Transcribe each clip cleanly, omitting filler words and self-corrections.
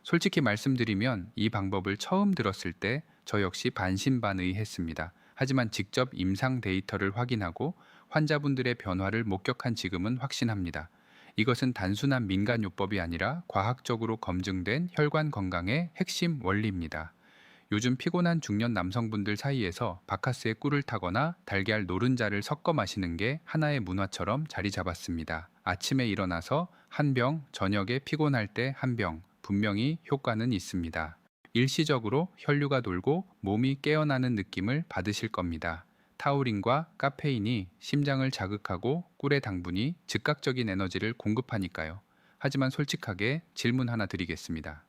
솔직히 말씀드리면 이 방법을 처음 들었을 때 저 역시 반신반의했습니다. 하지만 직접 임상 데이터를 확인하고 환자분들의 변화를 목격한 지금은 확신합니다. 이것은 단순한 민간요법이 아니라 과학적으로 검증된 혈관 건강의 핵심 원리입니다. 요즘 피곤한 중년 남성분들 사이에서 바카스의 꿀을 타거나 달걀 노른자를 섞어 마시는 게 하나의 문화처럼 자리 잡았습니다. 아침에 일어나서 한 병, 저녁에 피곤할 때 한 병, 분명히 효과는 있습니다. 일시적으로 혈류가 돌고 몸이 깨어나는 느낌을 받으실 겁니다. 타우린과 카페인이 심장을 자극하고 꿀의 당분이 즉각적인 에너지를 공급하니까요. 하지만 솔직하게 질문 하나 드리겠습니다.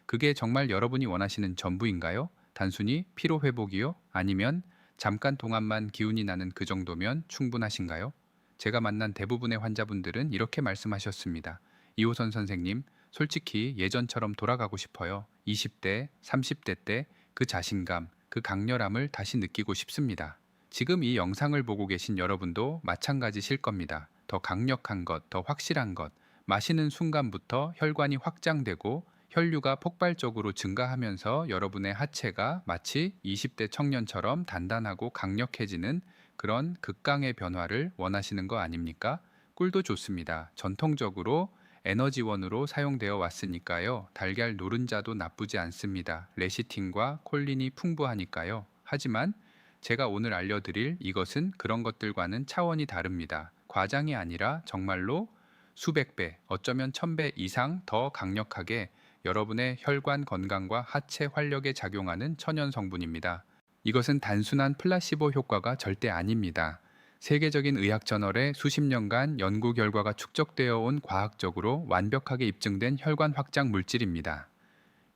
그게 정말 여러분이 원하시는 전부인가요? 단순히 피로 회복이요? 아니면 잠깐 동안만 기운이 나는 그 정도면 충분하신가요? 제가 만난 대부분의 환자분들은 이렇게 말씀하셨습니다. 이호선 선생님, 솔직히 예전처럼 돌아가고 싶어요. 20대, 30대 때 그 자신감, 그 강렬함을 다시 느끼고 싶습니다. 지금 이 영상을 보고 계신 여러분도 마찬가지실 겁니다. 더 강력한 것, 더 확실한 것, 마시는 순간부터 혈관이 확장되고 혈류가 폭발적으로 증가하면서 여러분의 하체가 마치 20대 청년처럼 단단하고 강력해지는 그런 극강의 변화를 원하시는 거 아닙니까? 꿀도 좋습니다. 전통적으로 에너지원으로 사용되어 왔으니까요. 달걀 노른자도 나쁘지 않습니다. 레시틴과 콜린이 풍부하니까요. 하지만 제가 오늘 알려드릴 이것은 그런 것들과는 차원이 다릅니다. 과장이 아니라 정말로 수백 배, 어쩌면 1000배 이상 더 강력하게 여러분의 혈관 건강과 하체 활력에 작용하는 천연 성분입니다. 이것은 단순한 플라시보 효과가 절대 아닙니다. 세계적인 의학 저널에 수십 년간 연구 결과가 축적되어 온 과학적으로 완벽하게 입증된 혈관 확장 물질입니다.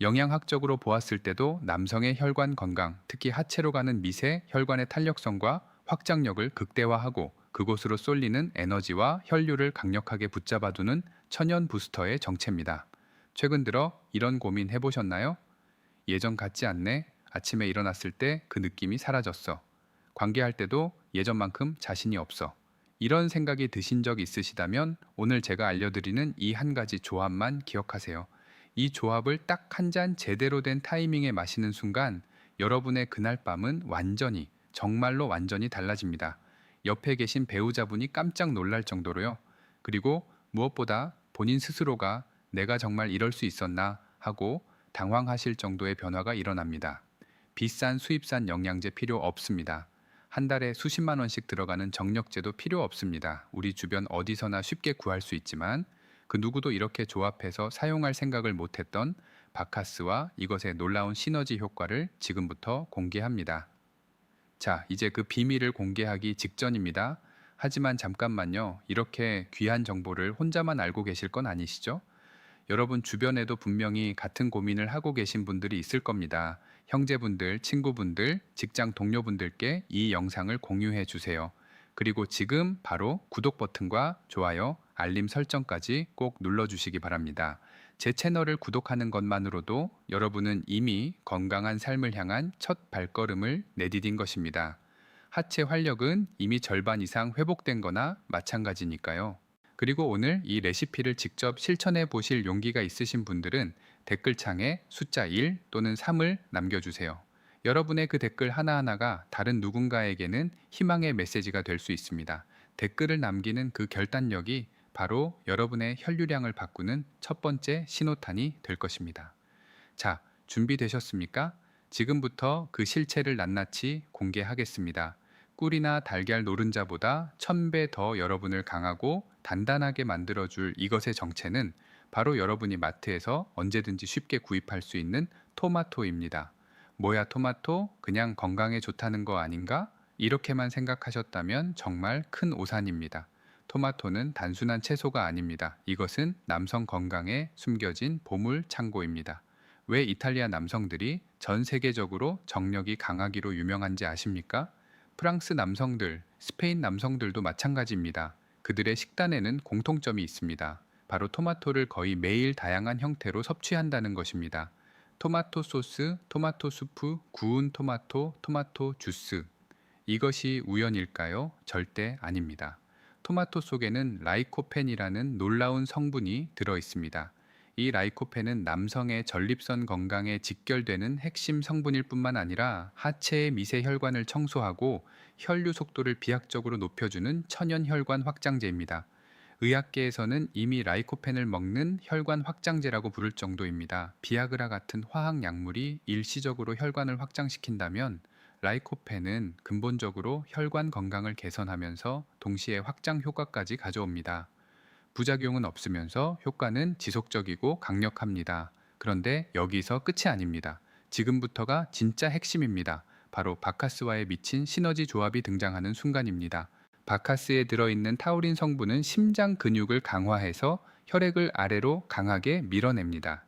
영양학적으로 보았을 때도 남성의 혈관 건강, 특히 하체로 가는 미세 혈관의 탄력성과 확장력을 극대화하고 그곳으로 쏠리는 에너지와 혈류를 강력하게 붙잡아두는 천연 부스터의 정체입니다. 최근 들어 이런 고민 해보셨나요? 예전 같지 않네. 아침에 일어났을 때 그 느낌이 사라졌어. 관계할 때도 예전만큼 자신이 없어. 이런 생각이 드신 적 있으시다면 오늘 제가 알려드리는 이 한 가지 조합만 기억하세요. 이 조합을 딱 한 잔 제대로 된 타이밍에 마시는 순간 여러분의 그날 밤은 완전히, 정말로 완전히 달라집니다. 옆에 계신 배우자분이 깜짝 놀랄 정도로요. 그리고 무엇보다 본인 스스로가 내가 정말 이럴 수 있었나 하고 당황하실 정도의 변화가 일어납니다. 비싼 수입산 영양제 필요 없습니다. 한 달에 수십만 원씩 들어가는 정력제도 필요 없습니다. 우리 주변 어디서나 쉽게 구할 수 있지만 그 누구도 이렇게 조합해서 사용할 생각을 못했던 바카스와 이것의 놀라운 시너지 효과를 지금부터 공개합니다. 자, 이제 그 비밀을 공개하기 직전입니다. 하지만 잠깐만요. 이렇게 귀한 정보를 혼자만 알고 계실 건 아니시죠? 여러분 주변에도 분명히 같은 고민을 하고 계신 분들이 있을 겁니다. 형제분들, 친구분들, 직장 동료분들께 이 영상을 공유해 주세요. 그리고 지금 바로 구독 버튼과 좋아요, 알림 설정까지 꼭 눌러주시기 바랍니다. 제 채널을 구독하는 것만으로도 여러분은 이미 건강한 삶을 향한 첫 발걸음을 내디딘 것입니다. 하체 활력은 이미 절반 이상 회복된 거나 마찬가지니까요. 그리고 오늘 이 레시피를 직접 실천해 보실 용기가 있으신 분들은 댓글창에 숫자 1 또는 3을 남겨주세요. 여러분의 그 댓글 하나하나가 다른 누군가에게는 희망의 메시지가 될 수 있습니다. 댓글을 남기는 그 결단력이 바로 여러분의 혈류량을 바꾸는 첫 번째 신호탄이 될 것입니다. 자, 준비되셨습니까? 지금부터 그 실체를 낱낱이 공개하겠습니다. 꿀이나 달걀 노른자보다 1000배 더 여러분을 강하고 단단하게 만들어줄 이것의 정체는 바로 여러분이 마트에서 언제든지 쉽게 구입할 수 있는 토마토입니다. 뭐야 토마토? 그냥 건강에 좋다는 거 아닌가? 이렇게만 생각하셨다면 정말 큰 오산입니다. 토마토는 단순한 채소가 아닙니다. 이것은 남성 건강에 숨겨진 보물 창고입니다. 왜 이탈리아 남성들이 전 세계적으로 정력이 강하기로 유명한지 아십니까? 프랑스 남성들, 스페인 남성들도 마찬가지입니다. 그들의 식단에는 공통점이 있습니다. 바로 토마토를 거의 매일 다양한 형태로 섭취한다는 것입니다. 토마토 소스, 토마토 수프, 구운 토마토, 토마토 주스. 이것이 우연일까요? 절대 아닙니다. 토마토 속에는 라이코펜이라는 놀라운 성분이 들어 있습니다. 이 라이코펜은 남성의 전립선 건강에 직결되는 핵심 성분일 뿐만 아니라 하체의 미세 혈관을 청소하고 혈류 속도를 비약적으로 높여주는 천연 혈관 확장제입니다. 의학계에서는 이미 라이코펜을 먹는 혈관 확장제라고 부를 정도입니다. 비아그라 같은 화학 약물이 일시적으로 혈관을 확장시킨다면 라이코펜은 근본적으로 혈관 건강을 개선하면서 동시에 확장 효과까지 가져옵니다. 부작용은 없으면서 효과는 지속적이고 강력합니다. 그런데 여기서 끝이 아닙니다. 지금부터가 진짜 핵심입니다. 바로 바카스와의 미친 시너지 조합이 등장하는 순간입니다. 바카스에 들어있는 타우린 성분은 심장 근육을 강화해서 혈액을 아래로 강하게 밀어냅니다.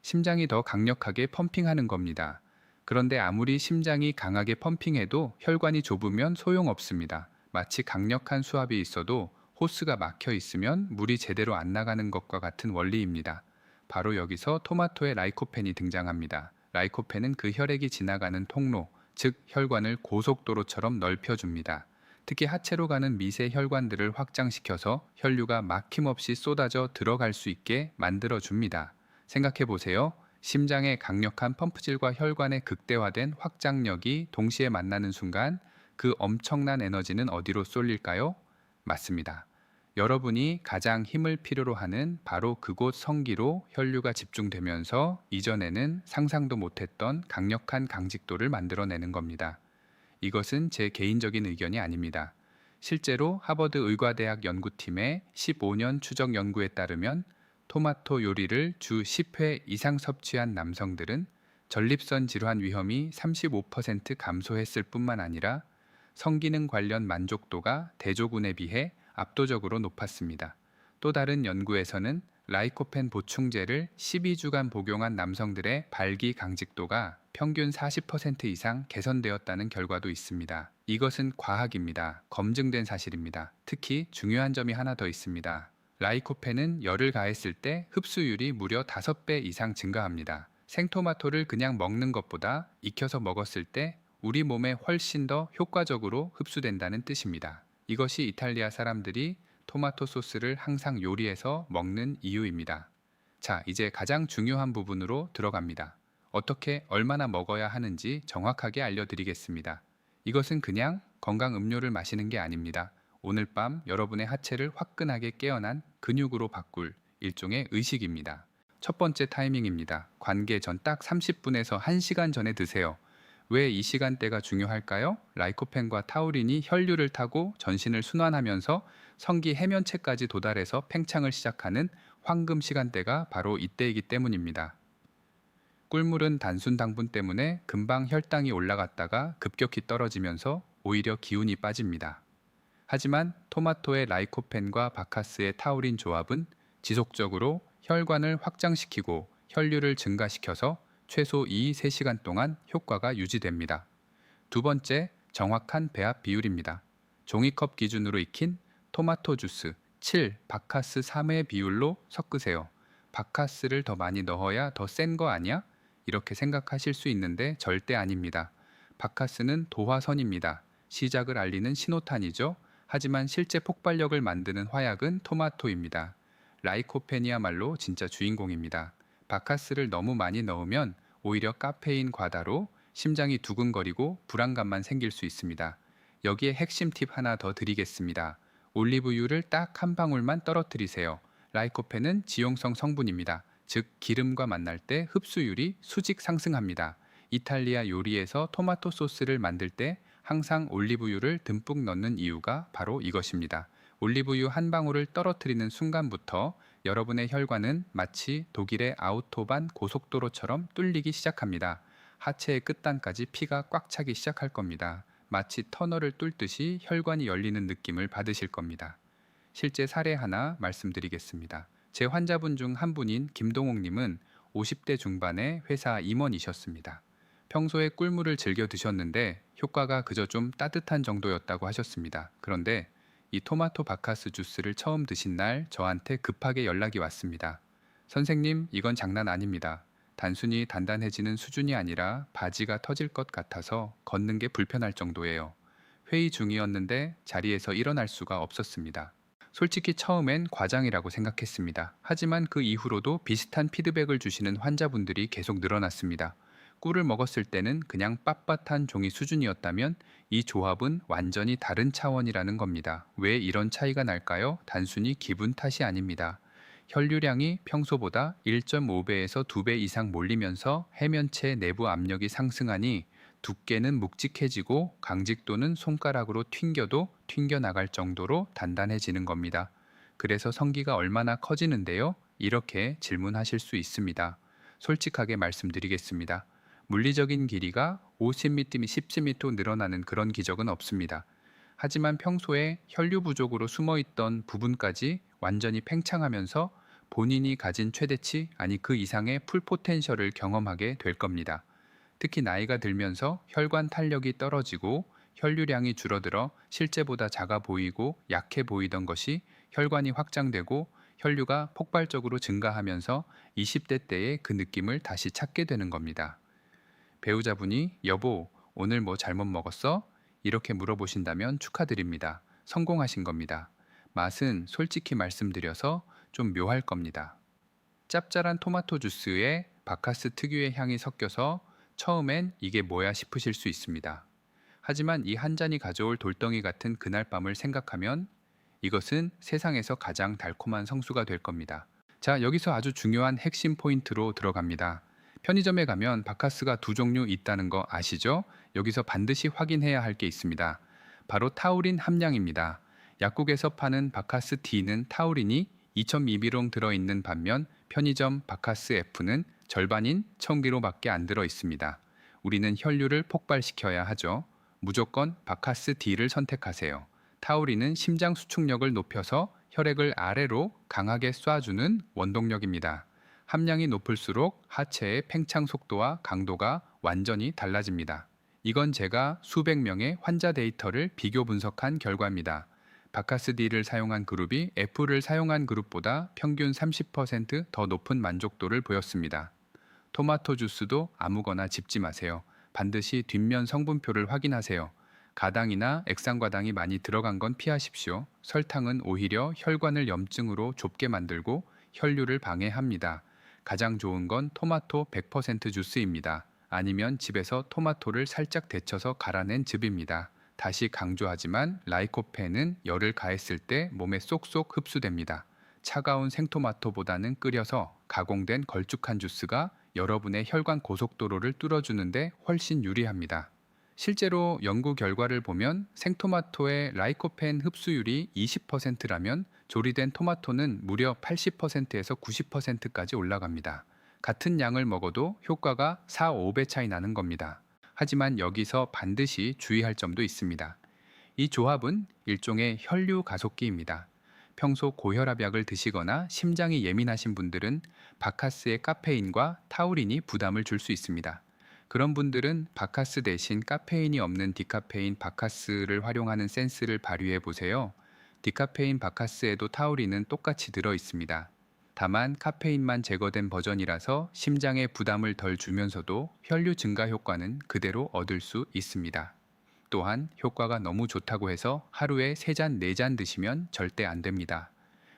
심장이 더 강력하게 펌핑하는 겁니다. 그런데 아무리 심장이 강하게 펌핑해도 혈관이 좁으면 소용없습니다. 마치 강력한 수압이 있어도 호스가 막혀 있으면 물이 제대로 안 나가는 것과 같은 원리입니다. 바로 여기서 토마토의 라이코펜이 등장합니다. 라이코펜은 그 혈액이 지나가는 통로, 즉 혈관을 고속도로처럼 넓혀줍니다. 특히 하체로 가는 미세 혈관들을 확장시켜서 혈류가 막힘없이 쏟아져 들어갈 수 있게 만들어줍니다. 생각해 보세요. 심장의 강력한 펌프질과 혈관의 극대화된 확장력이 동시에 만나는 순간 그 엄청난 에너지는 어디로 쏠릴까요? 맞습니다. 여러분이 가장 힘을 필요로 하는 바로 그곳 성기로 혈류가 집중되면서 이전에는 상상도 못했던 강력한 강직도를 만들어내는 겁니다. 이것은 제 개인적인 의견이 아닙니다. 실제로 하버드 의과대학 연구팀의 15년 추적 연구에 따르면 토마토 요리를 주 10회 이상 섭취한 남성들은 전립선 질환 위험이 35% 감소했을 뿐만 아니라 성기능 관련 만족도가 대조군에 비해 압도적으로 높았습니다. 또 다른 연구에서는 라이코펜 보충제를 12주간 복용한 남성들의 발기 강직도가 평균 40% 이상 개선되었다는 결과도 있습니다. 이것은 과학입니다. 검증된 사실입니다. 특히 중요한 점이 하나 더 있습니다. 라이코펜은 열을 가했을 때 흡수율이 무려 5배 이상 증가합니다. 생토마토를 그냥 먹는 것보다 익혀서 먹었을 때 우리 몸에 훨씬 더 효과적으로 흡수된다는 뜻입니다. 이것이 이탈리아 사람들이 토마토 소스를 항상 요리해서 먹는 이유입니다. 자, 이제 가장 중요한 부분으로 들어갑니다. 어떻게 얼마나 먹어야 하는지 정확하게 알려드리겠습니다. 이것은 그냥 건강 음료를 마시는 게 아닙니다. 오늘 밤 여러분의 하체를 화끈하게 깨어난 근육으로 바꿀 일종의 의식입니다. 첫 번째 타이밍입니다. 관계 전 딱 30분에서 1시간 전에 드세요. 왜 이 시간대가 중요할까요? 라이코펜과 타우린이 혈류를 타고 전신을 순환하면서 성기 해면체까지 도달해서 팽창을 시작하는 황금 시간대가 바로 이때이기 때문입니다. 꿀물은 단순 당분 때문에 금방 혈당이 올라갔다가 급격히 떨어지면서 오히려 기운이 빠집니다. 하지만 토마토의 라이코펜과 바카스의 타우린 조합은 지속적으로 혈관을 확장시키고 혈류를 증가시켜서 최소 2-3시간 동안 효과가 유지됩니다. 두 번째, 정확한 배합 비율입니다. 종이컵 기준으로 익힌 토마토 주스 7, 바카스 3의 비율로 섞으세요. 바카스를 더 많이 넣어야 더 센 거 아니야? 이렇게 생각하실 수 있는데 절대 아닙니다. 바카스는 도화선입니다. 시작을 알리는 신호탄이죠. 하지만 실제 폭발력을 만드는 화약은 토마토입니다. 라이코펜이야말로 진짜 주인공입니다. 바카스를 너무 많이 넣으면 오히려 카페인 과다로 심장이 두근거리고 불안감만 생길 수 있습니다. 여기에 핵심 팁 하나 더 드리겠습니다. 올리브유를 딱 한 방울만 떨어뜨리세요. 라이코펜은 지용성 성분입니다. 즉 기름과 만날 때 흡수율이 수직 상승합니다. 이탈리아 요리에서 토마토 소스를 만들 때 항상 올리브유를 듬뿍 넣는 이유가 바로 이것입니다. 올리브유 한 방울을 떨어뜨리는 순간부터 여러분의 혈관은 마치 독일의 아우토반 고속도로처럼 뚫리기 시작합니다. 하체의 끝단까지 피가 꽉 차기 시작할 겁니다. 마치 터널을 뚫듯이 혈관이 열리는 느낌을 받으실 겁니다. 실제 사례 하나 말씀드리겠습니다. 제 환자분 중 한 분인 김동옥님은 50대 중반의 회사 임원이셨습니다. 평소에 꿀물을 즐겨 드셨는데 효과가 그저 좀 따뜻한 정도였다고 하셨습니다. 그런데 이 토마토 바카스 주스를 처음 드신 날 저한테 급하게 연락이 왔습니다. 선생님, 이건 장난 아닙니다. 단순히 단단해지는 수준이 아니라 바지가 터질 것 같아서 걷는 게 불편할 정도예요. 회의 중이었는데 자리에서 일어날 수가 없었습니다. 솔직히 처음엔 과장이라고 생각했습니다. 하지만 그 이후로도 비슷한 피드백을 주시는 환자분들이 계속 늘어났습니다. 꿀을 먹었을 때는 그냥 빳빳한 종이 수준이었다면 이 조합은 완전히 다른 차원이라는 겁니다. 왜 이런 차이가 날까요? 단순히 기분 탓이 아닙니다. 혈류량이 평소보다 1.5배에서 2배 이상 몰리면서 해면체 내부 압력이 상승하니 두께는 묵직해지고 강직도는 손가락으로 튕겨도 튕겨나갈 정도로 단단해지는 겁니다. 그래서 성기가 얼마나 커지는데요? 이렇게 질문하실 수 있습니다. 솔직하게 말씀드리겠습니다. 물리적인 길이가 50mm, 10cm 늘어나는 그런 기적은 없습니다. 하지만 평소에 혈류 부족으로 숨어 있던 부분까지 완전히 팽창하면서 본인이 가진 최대치, 아니 그 이상의 풀 포텐셜을 경험하게 될 겁니다. 특히 나이가 들면서 혈관 탄력이 떨어지고 혈류량이 줄어들어 실제보다 작아 보이고 약해 보이던 것이 혈관이 확장되고 혈류가 폭발적으로 증가하면서 20대 때의 그 느낌을 다시 찾게 되는 겁니다. 배우자분이 "여보, 오늘 뭐 잘못 먹었어?" 이렇게 물어보신다면 축하드립니다. 성공하신 겁니다. 맛은 솔직히 말씀드려서 좀 묘할 겁니다. 짭짤한 토마토 주스에 바카스 특유의 향이 섞여서 처음엔 이게 뭐야 싶으실 수 있습니다. 하지만 이 한 잔이 가져올 돌덩이 같은 그날 밤을 생각하면 이것은 세상에서 가장 달콤한 성수가 될 겁니다. 자, 여기서 아주 중요한 핵심 포인트로 들어갑니다. 편의점에 가면 바카스가 두 종류 있다는 거 아시죠? 여기서 반드시 확인해야 할 게 있습니다. 바로 타우린 함량입니다. 약국에서 파는 바카스 D는 타우린이 2000mg 들어있는 반면 편의점 바카스 F는 절반인 1000mg밖에 안 들어 있습니다. 우리는 혈류를 폭발시켜야 하죠. 무조건 바카스 D를 선택하세요. 타우린은 심장 수축력을 높여서 혈액을 아래로 강하게 쏴주는 원동력입니다. 함량이 높을수록 하체의 팽창 속도와 강도가 완전히 달라집니다. 이건 제가 수백 명의 환자 데이터를 비교 분석한 결과입니다. 바카스D를 사용한 그룹이 F를 사용한 그룹보다 평균 30% 더 높은 만족도를 보였습니다. 토마토 주스도 아무거나 집지 마세요. 반드시 뒷면 성분표를 확인하세요. 가당이나 액상과당이 많이 들어간 건 피하십시오. 설탕은 오히려 혈관을 염증으로 좁게 만들고 혈류를 방해합니다. 가장 좋은 건 토마토 100% 주스입니다. 아니면 집에서 토마토를 살짝 데쳐서 갈아낸 즙입니다. 다시 강조하지만 라이코펜은 열을 가했을 때 몸에 쏙쏙 흡수됩니다. 차가운 생토마토보다는 끓여서 가공된 걸쭉한 주스가 여러분의 혈관 고속도로를 뚫어주는데 훨씬 유리합니다. 실제로 연구 결과를 보면 생토마토의 라이코펜 흡수율이 20%라면 조리된 토마토는 무려 80%에서 90%까지 올라갑니다. 같은 양을 먹어도 효과가 4, 5배 차이 나는 겁니다. 하지만 여기서 반드시 주의할 점도 있습니다. 이 조합은 일종의 혈류 가속기입니다. 평소 고혈압약을 드시거나 심장이 예민하신 분들은 바카스의 카페인과 타우린이 부담을 줄 수 있습니다. 그런 분들은 바카스 대신 카페인이 없는 디카페인 바카스를 활용하는 센스를 발휘해 보세요. 디카페인 바카스에도 타우린은 똑같이 들어 있습니다. 다만 카페인만 제거된 버전이라서 심장에 부담을 덜 주면서도 혈류 증가 효과는 그대로 얻을 수 있습니다. 또한 효과가 너무 좋다고 해서 하루에 3잔, 4잔 드시면 절대 안 됩니다.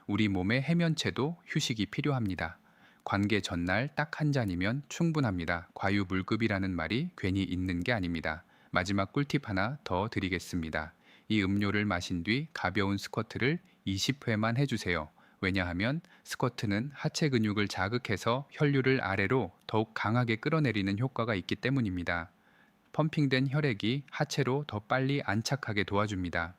우리 몸의 해면체도 휴식이 필요합니다. 관계 전날 딱 한 잔이면 충분합니다. 과유불급이라는 말이 괜히 있는 게 아닙니다. 마지막 꿀팁 하나 더 드리겠습니다. 이 음료를 마신 뒤 가벼운 스쿼트를 20회만 해주세요. 왜냐하면 스쿼트는 하체 근육을 자극해서 혈류를 아래로 더욱 강하게 끌어내리는 효과가 있기 때문입니다. 펌핑된 혈액이 하체로 더 빨리 안착하게 도와줍니다.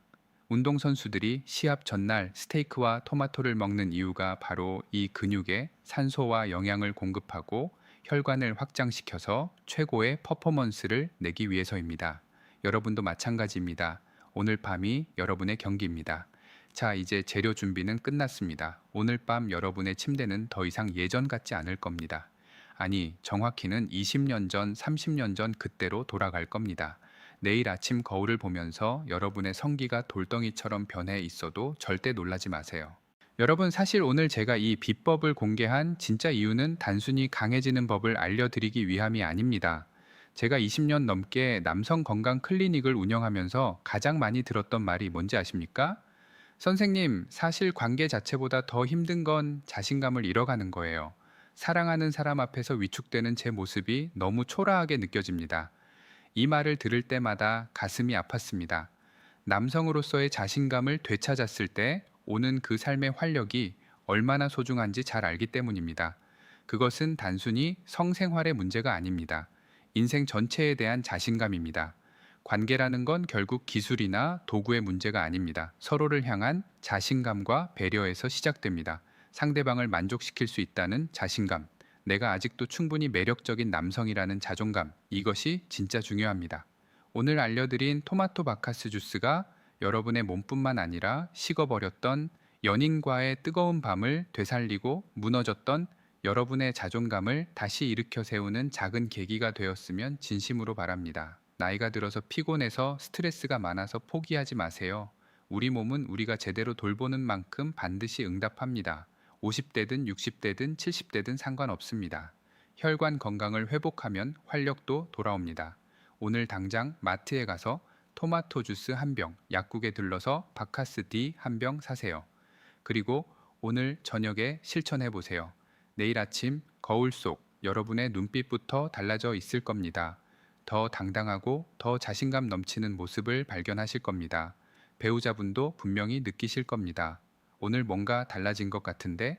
운동선수들이 시합 전날 스테이크와 토마토를 먹는 이유가 바로 이 근육에 산소와 영양을 공급하고 혈관을 확장시켜서 최고의 퍼포먼스를 내기 위해서입니다. 여러분도 마찬가지입니다. 오늘 밤이 여러분의 경기입니다. 자, 이제 재료 준비는 끝났습니다. 오늘 밤 여러분의 침대는 더 이상 예전 같지 않을 겁니다. 아니, 정확히는 20년 전, 30년 전 그때로 돌아갈 겁니다. 내일 아침 거울을 보면서 여러분의 성기가 돌덩이처럼 변해 있어도 절대 놀라지 마세요. 여러분, 사실 오늘 제가 이 비법을 공개한 진짜 이유는 단순히 강해지는 법을 알려드리기 위함이 아닙니다. 제가 20년 넘게 남성 건강 클리닉을 운영하면서 가장 많이 들었던 말이 뭔지 아십니까? 선생님, 사실 관계 자체보다 더 힘든 건 자신감을 잃어가는 거예요. 사랑하는 사람 앞에서 위축되는 제 모습이 너무 초라하게 느껴집니다. 이 말을 들을 때마다 가슴이 아팠습니다. 남성으로서의 자신감을 되찾았을 때 오는 그 삶의 활력이 얼마나 소중한지 잘 알기 때문입니다. 그것은 단순히 성생활의 문제가 아닙니다. 인생 전체에 대한 자신감입니다. 관계라는 건 결국 기술이나 도구의 문제가 아닙니다. 서로를 향한 자신감과 배려에서 시작됩니다. 상대방을 만족시킬 수 있다는 자신감, 내가 아직도 충분히 매력적인 남성이라는 자존감, 이것이 진짜 중요합니다. 오늘 알려드린 토마토 바카스 주스가 여러분의 몸뿐만 아니라 식어버렸던 연인과의 뜨거운 밤을 되살리고 무너졌던 여러분의 자존감을 다시 일으켜 세우는 작은 계기가 되었으면 진심으로 바랍니다. 나이가 들어서 피곤해서 스트레스가 많아서 포기하지 마세요. 우리 몸은 우리가 제대로 돌보는 만큼 반드시 응답합니다. 50대든 60대든 70대든 상관없습니다. 혈관 건강을 회복하면 활력도 돌아옵니다. 오늘 당장 마트에 가서 토마토 주스 한 병, 약국에 들러서 바카스 D 한 병 사세요. 그리고 오늘 저녁에 실천해 보세요. 내일 아침 거울 속 여러분의 눈빛부터 달라져 있을 겁니다. 더 당당하고 더 자신감 넘치는 모습을 발견하실 겁니다. 배우자분도 분명히 느끼실 겁니다. 오늘 뭔가 달라진 것 같은데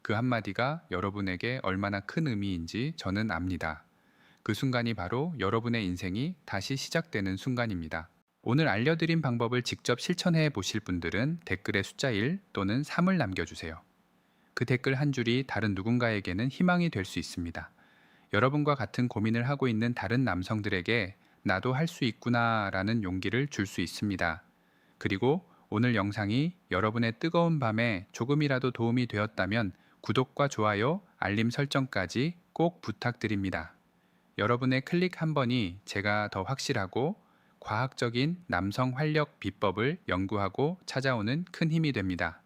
그 한마디가 여러분에게 얼마나 큰 의미인지 저는 압니다. 그 순간이 바로 여러분의 인생이 다시 시작되는 순간입니다. 오늘 알려드린 방법을 직접 실천해 보실 분들은 댓글에 숫자 1 또는 3을 남겨주세요. 그 댓글 한 줄이 다른 누군가에게는 희망이 될 수 있습니다. 여러분과 같은 고민을 하고 있는 다른 남성들에게 나도 할 수 있구나 라는 용기를 줄 수 있습니다. 그리고 오늘 영상이 여러분의 뜨거운 밤에 조금이라도 도움이 되었다면 구독과 좋아요, 알림 설정까지 꼭 부탁드립니다. 여러분의 클릭 한 번이 제가 더 확실하고 과학적인 남성 활력 비법을 연구하고 찾아오는 큰 힘이 됩니다.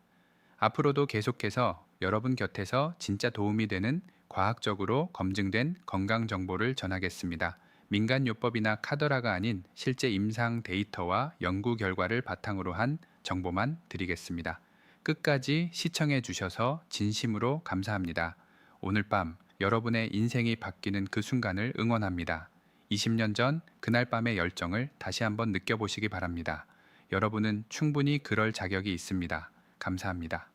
앞으로도 계속해서 여러분 곁에서 진짜 도움이 되는 과학적으로 검증된 건강 정보를 전하겠습니다. 민간요법이나 카더라가 아닌 실제 임상 데이터와 연구 결과를 바탕으로 한 정보만 드리겠습니다. 끝까지 시청해 주셔서 진심으로 감사합니다. 오늘 밤 여러분의 인생이 바뀌는 그 순간을 응원합니다. 20년 전 그날 밤의 열정을 다시 한번 느껴보시기 바랍니다. 여러분은 충분히 그럴 자격이 있습니다. 감사합니다.